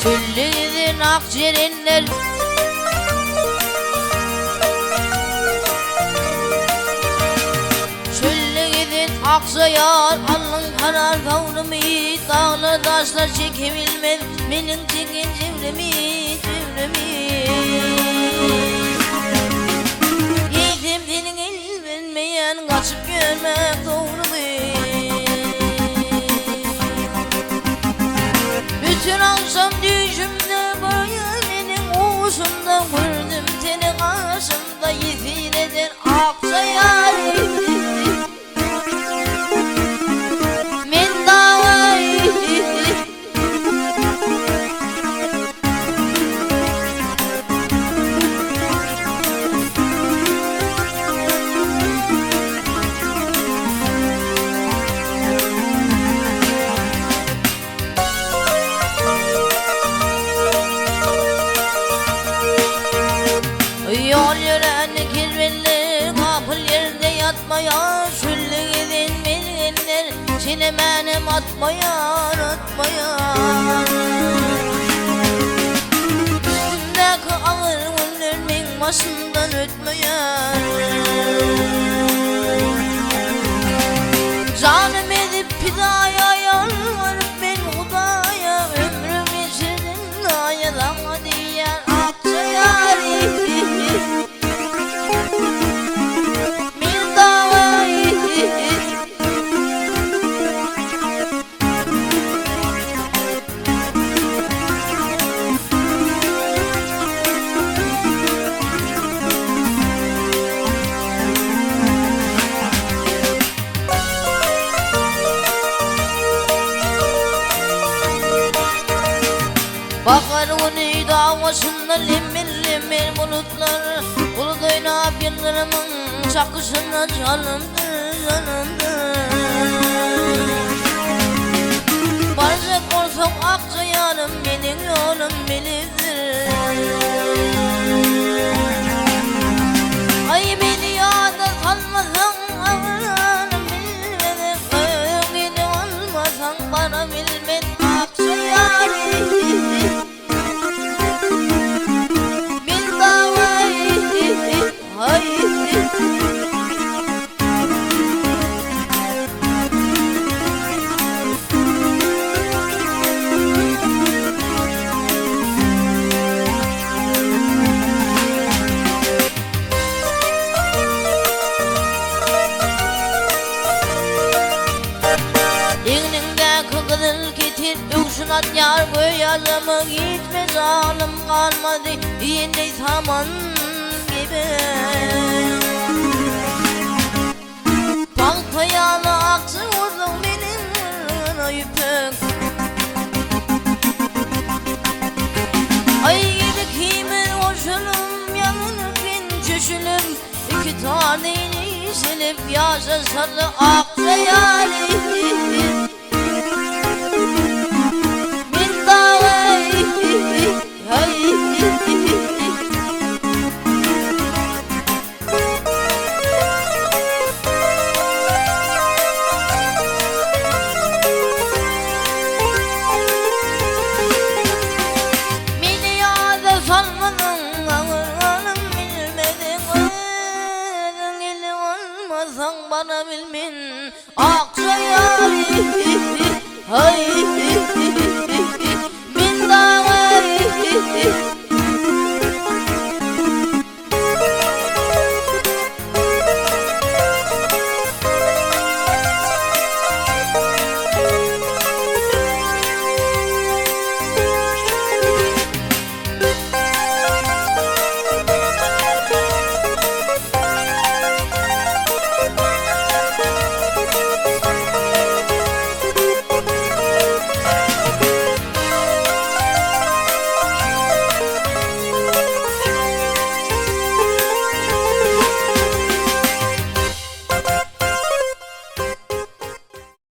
Çüllüğün akciğerinler, çüllüğün aksayar, alın karar kavrımı, dağlar taşlar çekebilmez, benim çekin civremi, civremi. Yedim senin el vermeyen, kaçıp görmek doğru değil. Bütün akşam düşümde bayanının uğusunda gördüm seni karşımda, yeşil eden aksayar. Men davayı yol yören kirveller, kapıl yerde yatmaya, şüllü gidin bilginler, çilemenim atmayan, atmayan. Üstündeki ağır günlerinin başından ötmeyen. Canım edip pidaya yalvarıp ben Hudaya, ömrüm geçirdin ayadan diyen aksayar. Bakar onu davasında limir limir bulutlar, bulut oynayıp yıldırımın çakışına canımdır, canımdır. Barcak olsam akçayarım, benim yolum bilirdir. Ay beni yağda salmasan ağlarım bilmeden, öyle olmasan bana bilmem akçayarım. At yar bu yazımı gitme, zalim kalmadı yine saman gibi. Baltayalı aksı vurdum benim yüpek. Ay gibi kimin hoşunum yanırken çüşülüm, iki taneyi silip yaşa sarı aksayarı. Bana bilmin aksayar, hay.